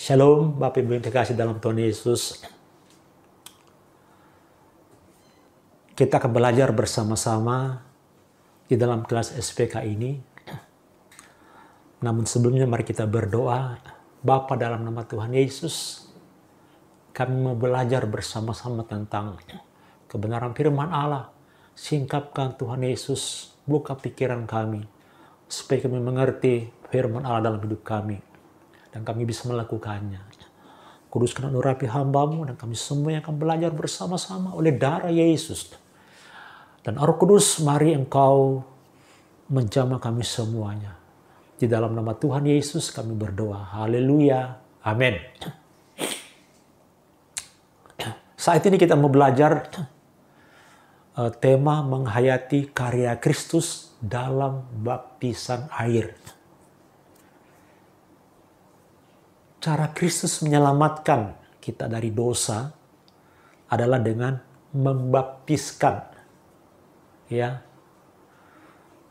Shalom, Bapak Ibu yang terkasih dalam Tuhan Yesus. Kita akan belajar bersama-sama di dalam kelas SPK ini. Namun sebelumnya mari kita berdoa. Bapa, dalam nama Tuhan Yesus, kami mau belajar bersama-sama tentang kebenaran firman Allah. Singkapkan Tuhan Yesus, buka pikiran kami, supaya kami mengerti firman Allah dalam hidup kami, dan kami bisa melakukannya. Kuduskan dan urapi hamba-Mu, dan kami semua yang akan belajar bersama-sama oleh darah Yesus. Dan Roh Kudus, mari Engkau menjamah kami semuanya. Di dalam nama Tuhan Yesus kami berdoa. Haleluya. Amin. Saat ini kita mau belajar tema menghayati karya Kristus dalam baptisan air. Cara Kristus menyelamatkan kita dari dosa adalah dengan membaptiskan. Ya.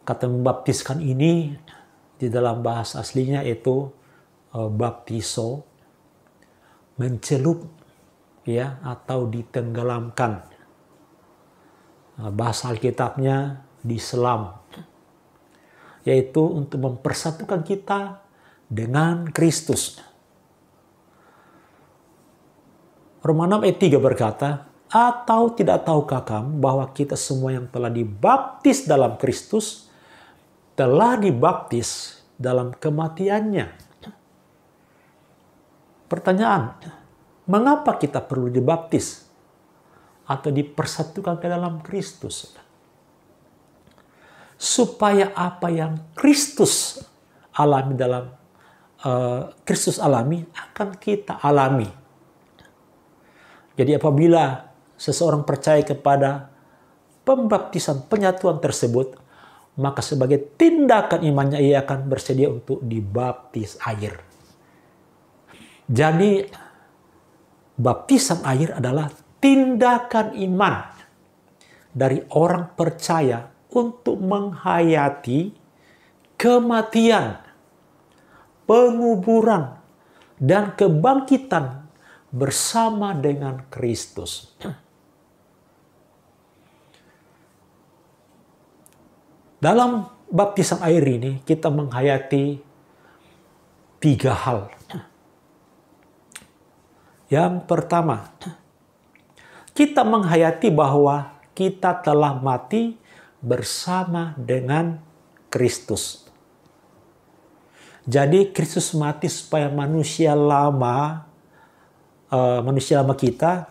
Kata membaptiskan ini di dalam bahasa aslinya itu baptiso, mencelup, ya, atau ditenggelamkan. Bahasa Alkitabnya diselam, yaitu untuk mempersatukan kita dengan Kristus. Roma 6 ayat 3 berkata, atau tidak tahukah kamu bahwa kita semua yang telah dibaptis dalam Kristus telah dibaptis dalam kematiannya? Pertanyaan, mengapa kita perlu dibaptis atau dipersatukan ke dalam Kristus? Supaya apa yang Kristus alami Kristus alami akan kita alami. Jadi apabila seseorang percaya kepada pembaptisan penyatuan tersebut, maka sebagai tindakan imannya ia akan bersedia untuk dibaptis air. Jadi baptisan air adalah tindakan iman dari orang percaya untuk menghayati kematian, penguburan, dan kebangkitan bersama dengan Kristus. Dalam baptisan air ini kita menghayati 3 hal. Yang pertama, kita menghayati bahwa kita telah mati bersama dengan Kristus. Jadi Kristus mati supaya manusia lama kita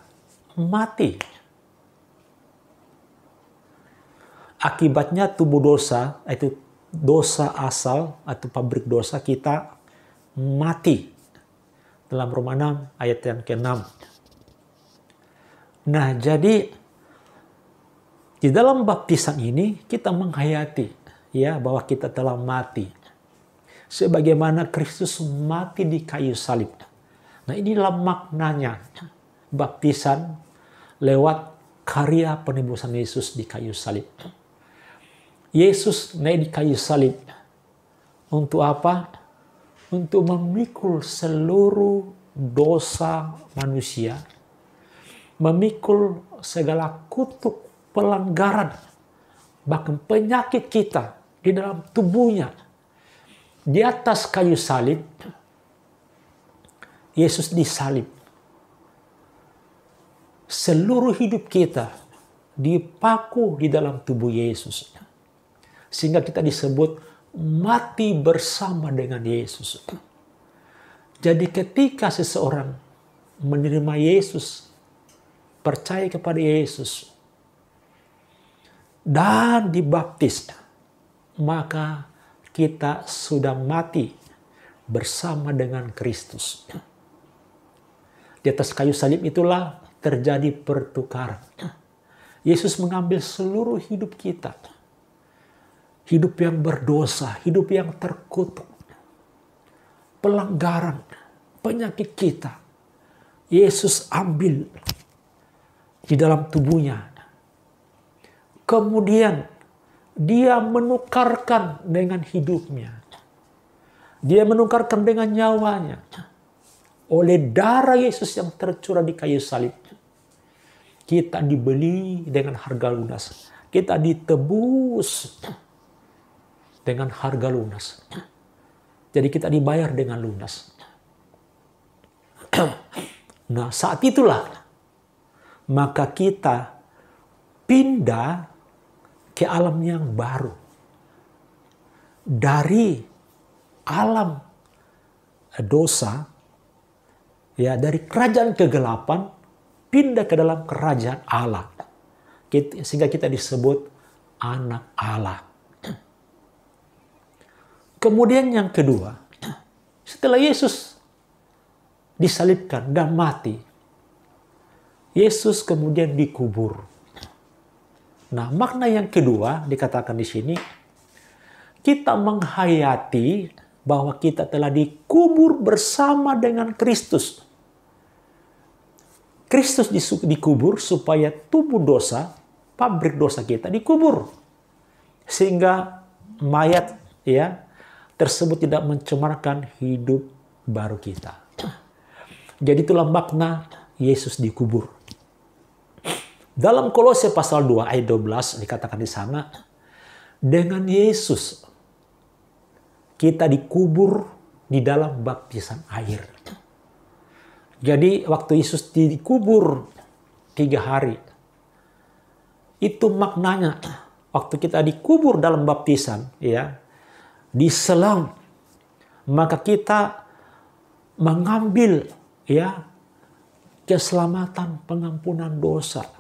mati. Akibatnya tubuh dosa, itu dosa asal atau pabrik dosa kita mati. Dalam Roma 6 ayat yang ke-6. Nah, jadi di dalam baptisan ini kita menghayati ya bahwa kita telah mati. Sebagaimana Kristus mati di kayu salib. Nah, inilah maknanya baptisan lewat karya penebusan Yesus di kayu salib. Yesus naik di kayu salib. Untuk apa? Untuk memikul seluruh dosa manusia. Memikul segala kutuk, pelanggaran, bahkan penyakit kita di dalam tubuhnya. Di atas kayu salib, Yesus disalib. Seluruh hidup kita dipaku di dalam tubuh Yesus. Sehingga kita disebut mati bersama dengan Yesus. Jadi ketika seseorang menerima Yesus, percaya kepada Yesus, dan dibaptis, maka kita sudah mati bersama dengan Kristus. Di atas kayu salib itulah terjadi pertukaran. Yesus mengambil seluruh hidup kita. Hidup yang berdosa, hidup yang terkutuk. Pelanggaran, penyakit kita. Yesus ambil di dalam tubuhnya. Kemudian dia menukarkan dengan hidupnya. Dia menukarkan dengan nyawanya. oleh darah Yesus yang tercurah di kayu salib. Kita dibeli dengan harga lunas. Kita ditebus dengan harga lunas. Jadi kita dibayar dengan lunas. Nah, saat itulah maka kita pindah ke alam yang baru. Dari alam dosa, ya, dari kerajaan kegelapan pindah ke dalam kerajaan Allah. Sehingga kita disebut anak Allah. Kemudian yang kedua, setelah Yesus disalibkan dan mati, Yesus kemudian dikubur. Nah, makna yang kedua dikatakan di sini, kita menghayati bahwa kita telah dikubur bersama dengan Kristus. Kristus dikubur supaya tubuh dosa, pabrik dosa kita dikubur. Sehingga mayat, ya, tersebut tidak mencemarkan hidup baru kita. Jadi itulah makna Yesus dikubur. Dalam Kolose pasal 2 ayat 12 dikatakan di sana, dengan Yesus kita dikubur di dalam baptisan air. Jadi waktu Yesus dikubur 3 hari, itu maknanya waktu kita dikubur dalam baptisan, ya, diselam, maka kita mengambil, ya, keselamatan, pengampunan dosa.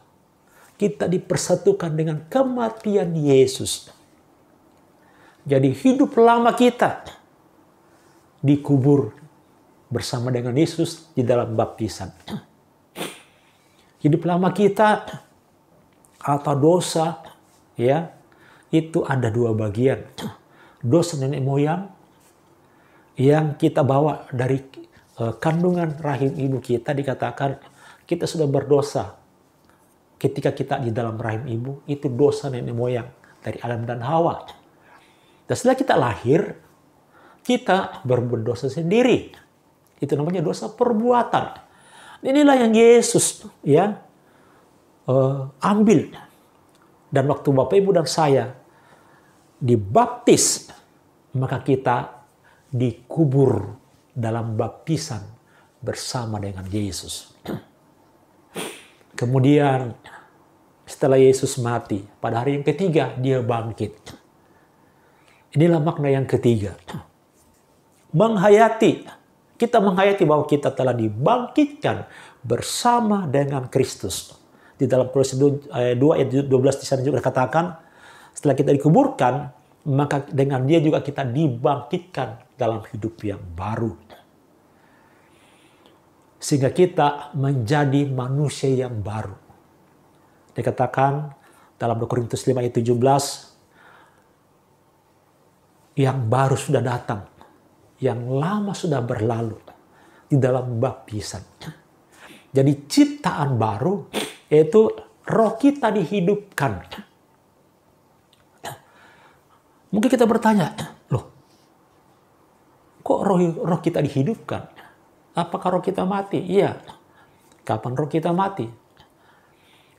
Kita dipersatukan dengan kematian Yesus. Jadi hidup lama kita dikubur bersama dengan Yesus di dalam baptisan. Hidup lama kita atau dosa, ya, itu ada 2 bagian. Dosa nenek moyang yang kita bawa dari kandungan rahim ibu kita, dikatakan kita sudah berdosa. Ketika kita di dalam rahim ibu, itu dosa nenek moyang dari Adam dan Hawa. Dan setelah kita lahir, kita berbuat dosa sendiri. Itu namanya dosa perbuatan. Inilah yang Yesus, ya, ambil. Dan waktu Bapak Ibu dan saya dibaptis, maka kita dikubur dalam baptisan bersama dengan Yesus. Kemudian setelah Yesus mati, pada hari yang ketiga dia bangkit. Inilah makna yang ketiga. Menghayati. Kita menghayati bahwa kita telah dibangkitkan bersama dengan Kristus. Di dalam Kolose 2 ayat 12 di sana juga dikatakan, setelah kita dikuburkan, maka dengan dia juga kita dibangkitkan dalam hidup yang baru. Sehingga kita menjadi manusia yang baru. Dikatakan dalam 2 Korintus 5 ayat 17, yang baru sudah datang, yang lama sudah berlalu di dalam baptisan. Jadi ciptaan baru, yaitu roh kita dihidupkan. Mungkin kita bertanya, loh, kok roh kita dihidupkan? Apakah roh kita mati? Iya. Kapan roh kita mati?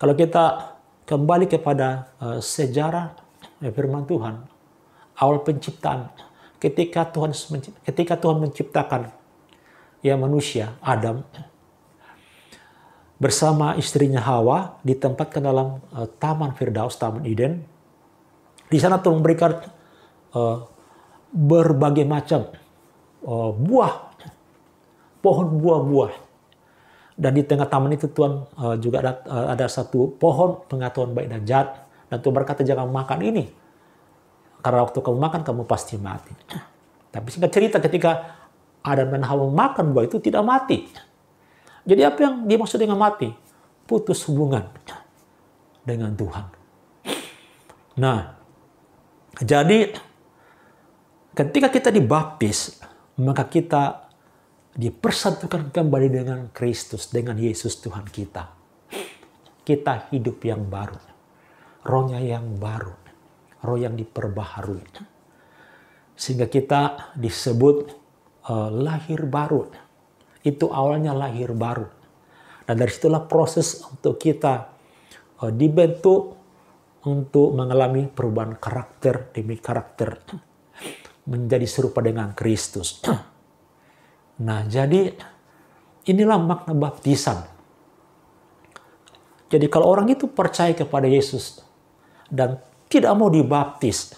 Kalau kita kembali kepada sejarah firman Tuhan, awal penciptaan, ketika Tuhan menciptakan, ya, manusia Adam bersama istrinya Hawa ditempatkan dalam Taman Firdaus, Taman Eden. Di sana Tuhan memberikan berbagai macam buah, pohon buah-buah. Dan di tengah taman itu Tuhan juga ada satu pohon pengetahuan baik dan jahat. Dan Tuhan berkata, jangan makan ini, karena waktu kamu makan kamu pasti mati. Tapi singkat cerita, ketika Adam dan Hawa makan buah itu tidak mati. Jadi apa yang dimaksud dengan mati? Putus hubungan dengan Tuhan. Nah, jadi ketika kita dibaptis, maka kita dipersatukan kembali dengan Kristus, dengan Yesus Tuhan kita. Kita hidup yang baru. Rohnya yang baru. Roh yang diperbaharui. Sehingga kita disebut lahir baru. Itu awalnya lahir baru. Dan dari situlah proses untuk kita dibentuk untuk mengalami perubahan karakter demi karakter. Menjadi serupa dengan Kristus. Nah, jadi inilah makna baptisan. Jadi kalau orang itu percaya kepada Yesus dan tidak mau dibaptis,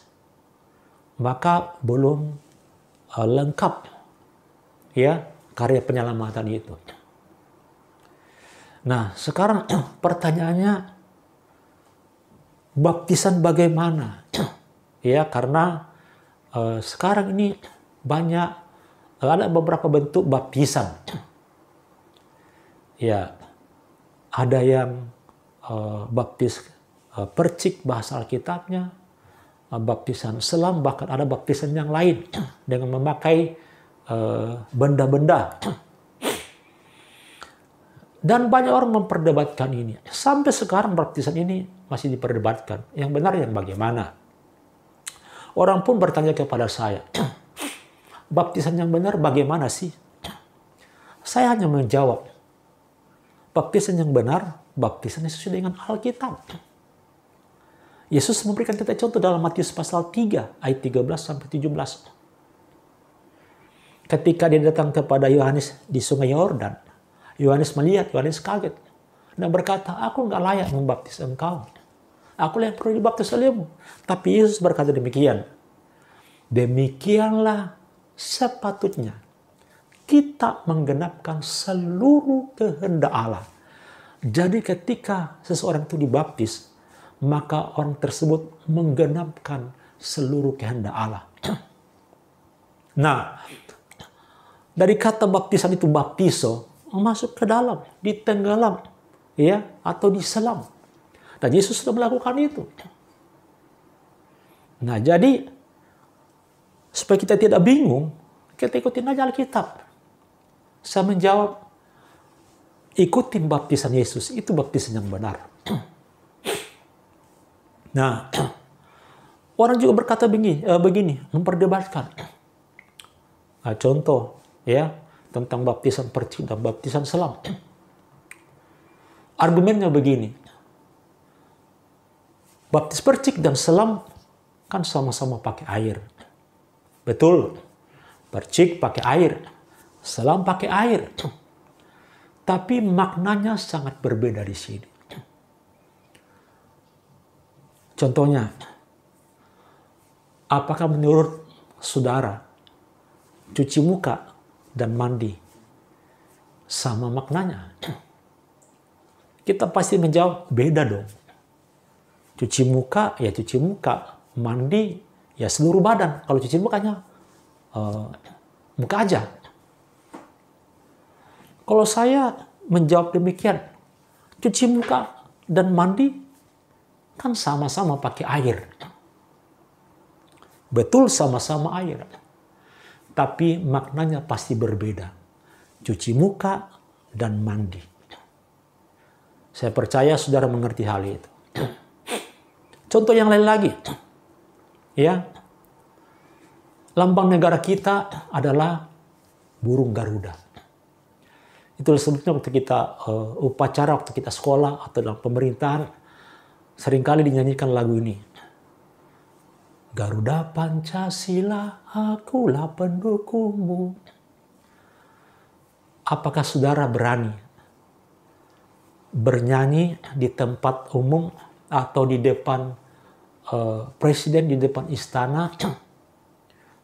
maka belum lengkap ya karya penyelamatan itu. Nah, sekarang pertanyaannya, baptisan bagaimana? Ya, karena sekarang ini ada beberapa bentuk baptisan. Ya, ada yang baptis percik bahasa Alkitabnya, baptisan selam, bahkan ada baptisan yang lain dengan memakai benda-benda. Dan banyak orang memperdebatkan ini. Sampai sekarang baptisan ini masih diperdebatkan. Yang benar yang bagaimana? Orang pun bertanya kepada saya, baptisan yang benar bagaimana sih? Saya hanya menjawab, baptisan yang benar, baptisan yang sesuai dengan Alkitab. Yesus memberikan kita contoh dalam Matius pasal 3, ayat 13-17. Ketika dia datang kepada Yohanes di sungai Yordan, Yohanes melihat, Yohanes kaget. Dan berkata, aku nggak layak membaptis engkau. Aku yang perlu dibaptis olehmu. Tapi Yesus berkata demikian. Demikianlah sepatutnya kita menggenapkan seluruh kehendak Allah. Jadi ketika seseorang itu dibaptis, maka orang tersebut menggenapkan seluruh kehendak Allah. Nah, dari kata baptisan itu baptiso, masuk ke dalam, ditenggelam, ya, atau diselam. Dan Yesus sudah melakukan itu. Nah, jadi supaya kita tidak bingung, kita ikutin aja Alkitab. Saya menjawab, ikutin baptisan Yesus, itu baptisan yang benar. Nah, orang juga berkata begini, memperdebatkan. Nah, contoh, ya, tentang baptisan percik dan baptisan selam. Argumennya begini. Baptis percik dan selam kan sama-sama pakai air. Betul. Percik pakai air. Selam pakai air. Tapi maknanya sangat berbeda di sini. Contohnya, apakah menurut saudara cuci muka dan mandi sama maknanya? Kita pasti menjawab beda dong. Cuci muka ya cuci muka, mandi ya seluruh badan. Kalau cuci mukanya muka aja. Kalau saya menjawab demikian, cuci muka dan mandi kan sama-sama pakai air. Betul, sama-sama air. Tapi maknanya pasti berbeda. Cuci muka dan mandi. Saya percaya saudara mengerti hal itu. Contoh yang lain lagi. Ya. Lambang negara kita adalah burung Garuda. Itulah sebetulnya waktu kita upacara, waktu kita sekolah atau dalam pemerintahan, seringkali dinyanyikan lagu ini. Garuda Pancasila, akulah pendukungmu. Apakah saudara berani bernyanyi di tempat umum atau di depan presiden, di depan istana,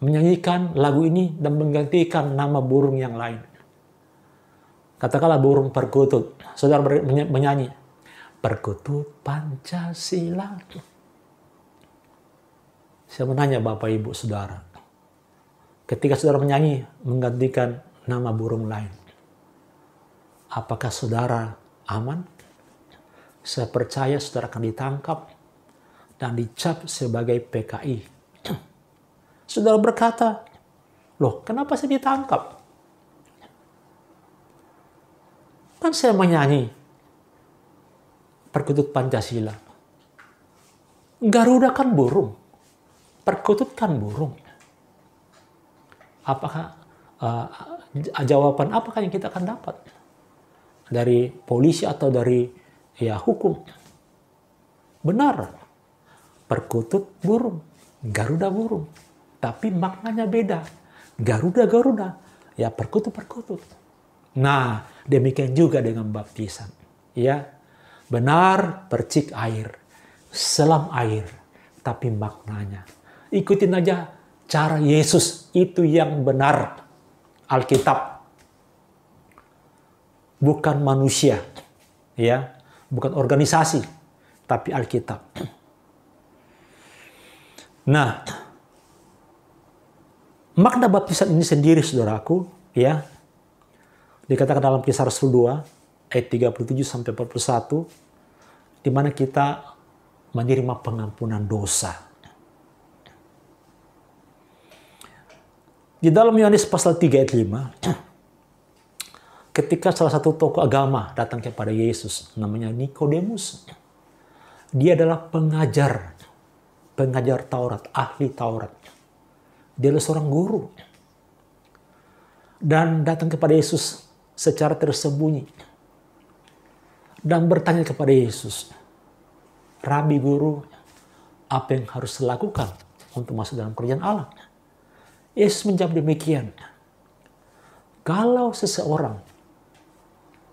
menyanyikan lagu ini dan menggantikan nama burung yang lain? Katakanlah burung perkutut. Saudara menyanyi, perkutut Pancasila. Saya menanya Bapak Ibu Saudara, ketika saudara menyanyi menggantikan nama burung lain, apakah saudara aman? Saya percaya saudara akan ditangkap dan dicap sebagai PKI. Saudara berkata, loh kenapa saya ditangkap? Kan saya menyanyi perkutut Pancasila. Garuda kan burung. Perkutut kan burung. Apakah jawaban apakah yang kita akan dapat? Dari polisi atau dari hukum? Benar, perkutut burung, garuda burung. Tapi maknanya beda. Garuda, perkutut. Nah, demikian juga dengan baptisan. Ya, benar percik air, selam air, tapi maknanya. Ikutin aja cara Yesus, itu yang benar. Alkitab. Bukan manusia, bukan organisasi, tapi Alkitab. Nah, makna baptisan ini sendiri, saudaraku, dikatakan dalam Kisah Rasul 2 ayat 37 sampai 41, di mana kita menerima pengampunan dosa. Di dalam Yohanes pasal 3 ayat 5, ketika salah satu tokoh agama datang kepada Yesus, namanya Nikodemus. Dia adalah pengajar Taurat, ahli Taurat. Dia adalah seorang guru. Dan datang kepada Yesus secara tersembunyi. Dan bertanya kepada Yesus, Rabi, guru, apa yang harus dilakukan untuk masuk dalam kerajaan Allah? Yesus menjawab demikian. Kalau seseorang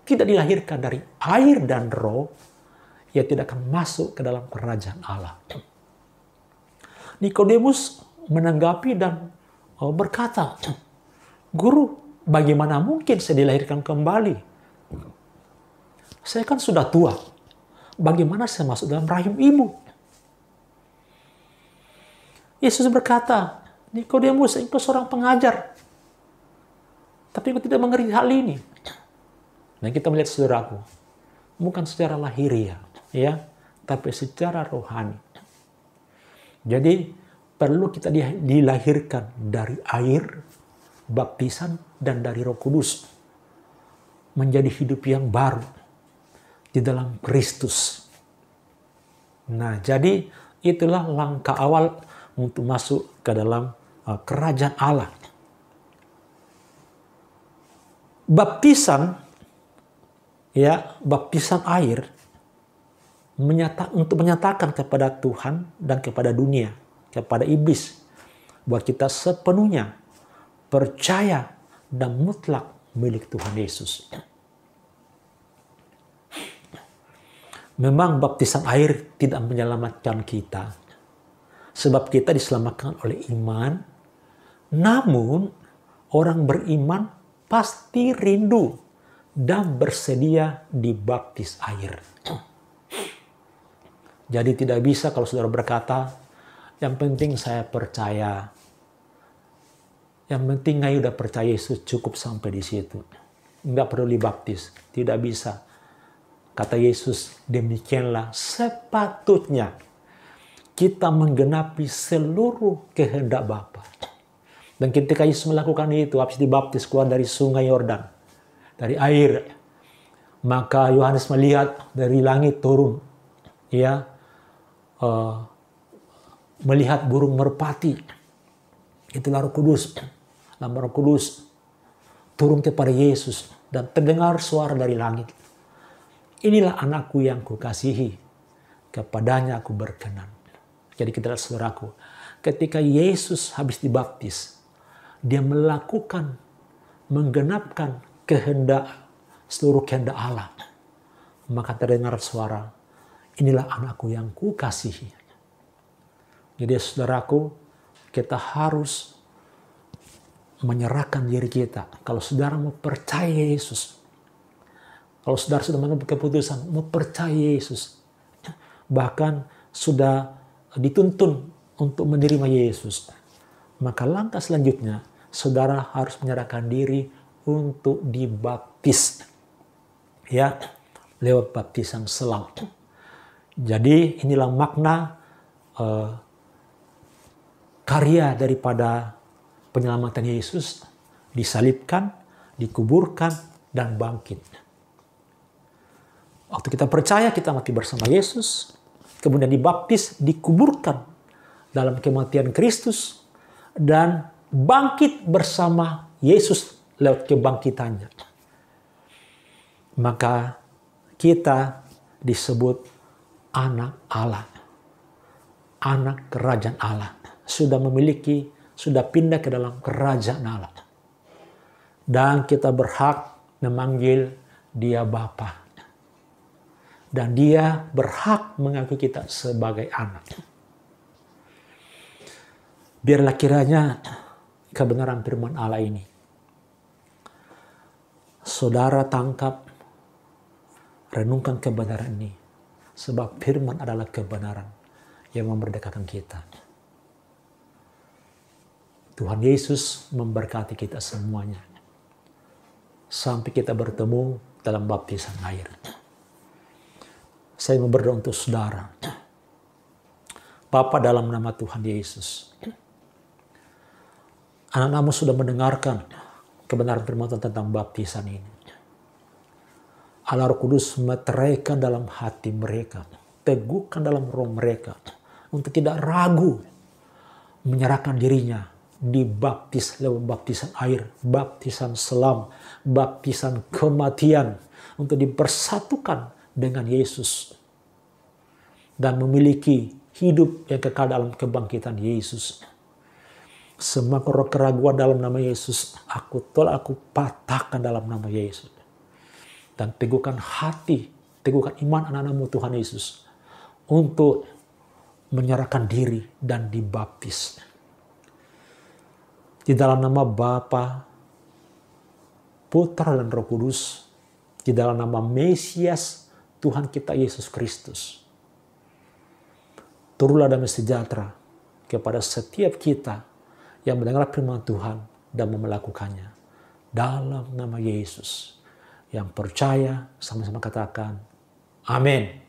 tidak dilahirkan dari air dan roh, ia tidak akan masuk ke dalam kerajaan Allah. Nikodemus menanggapi dan berkata, Guru, bagaimana mungkin saya dilahirkan kembali? Saya kan sudah tua. Bagaimana saya masuk dalam rahim ibu? Yesus berkata, Nikodemus, engkau seorang pengajar, tapi engkau tidak mengerti hal ini. Nah, kita melihat, saudaraku, bukan secara lahiriah, tapi secara rohani. Jadi perlu kita dilahirkan dari air, baptisan, dan dari Roh Kudus, menjadi hidup yang baru di dalam Kristus. Nah, jadi itulah langkah awal untuk masuk ke dalam kerajaan Allah. Baptisan air untuk menyatakan kepada Tuhan dan kepada dunia, kepada iblis, buat kita sepenuhnya percaya dan mutlak milik Tuhan Yesus. Memang baptisan air tidak menyelamatkan kita, sebab kita diselamatkan oleh iman. Namun orang beriman pasti rindu dan bersedia dibaptis air. Jadi tidak bisa kalau saudara berkata, yang penting saya percaya. Yang penting saya udah percaya Yesus, cukup sampai di situ. Enggak perlu dibaptis. Tidak bisa. Kata Yesus, demikianlah sepatutnya kita menggenapi seluruh kehendak Bapa. Dan ketika Yesus melakukan itu, habis dibaptis keluar dari sungai Yordan, dari air, maka Yohanes melihat dari langit turun, melihat burung merpati. Itulah Roh Kudus. Lambang Roh Kudus turun kepada Yesus dan terdengar suara dari langit. Inilah anakku yang kukasihi, kepadanya aku berkenan. Jadi kita lihat, saudaraku, ketika Yesus habis dibaptis, dia menggenapkan seluruh kehendak Allah. Maka terdengar suara, inilah anakku yang kukasihi. Jadi saudaraku, kita harus menyerahkan diri kita. Kalau saudara mau percaya Yesus, kalau saudara sudah mengambil keputusan mau percaya Yesus, bahkan sudah dituntun untuk menerima Yesus, maka langkah selanjutnya saudara harus menyerahkan diri untuk dibaptis, lewat baptisan selam. Jadi inilah makna karya daripada penyelamatan Yesus, disalibkan, dikuburkan, dan bangkit. Waktu kita percaya, kita mati bersama Yesus, kemudian dibaptis, dikuburkan dalam kematian Kristus, dan bangkit bersama Yesus lewat kebangkitannya. Maka kita disebut anak Allah. Anak kerajaan Allah. Sudah pindah ke dalam kerajaan Allah. Dan kita berhak memanggil dia Bapa. Dan dia berhak mengakui kita sebagai anak. Biarlah kiranya kebenaran firman Allah ini saudara tangkap, renungkan kebenaran ini. Sebab firman adalah kebenaran yang memerdekakan kita. Tuhan Yesus memberkati kita semuanya. Sampai kita bertemu dalam baptisan air. Saya mau berdoa untuk saudara. Bapa, dalam nama Tuhan Yesus, anak-anakmu sudah mendengarkan kebenaran firman tentang baptisan ini. Allah Roh Kudus meteraikan dalam hati mereka, teguhkan dalam roh mereka, untuk tidak ragu menyerahkan dirinya dibaptis lewat baptisan air, baptisan selam, baptisan kematian, untuk dipersatukan dengan Yesus dan memiliki hidup yang kekal dalam kebangkitan Yesus. Semua keraguan dalam nama Yesus, aku tolak, aku patahkan dalam nama Yesus. Dan teguhkan hati, teguhkan iman anak-anakmu Tuhan Yesus untuk menyerahkan diri dan dibaptis. Di dalam nama Bapa, Putra dan Roh Kudus, di dalam nama Mesias Tuhan kita Yesus Kristus. Turunlah damai sejahtera kepada setiap kita yang mendengar firman Tuhan dan melakukannya. Dalam nama Yesus. Yang percaya sama-sama katakan amin.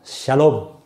Shalom.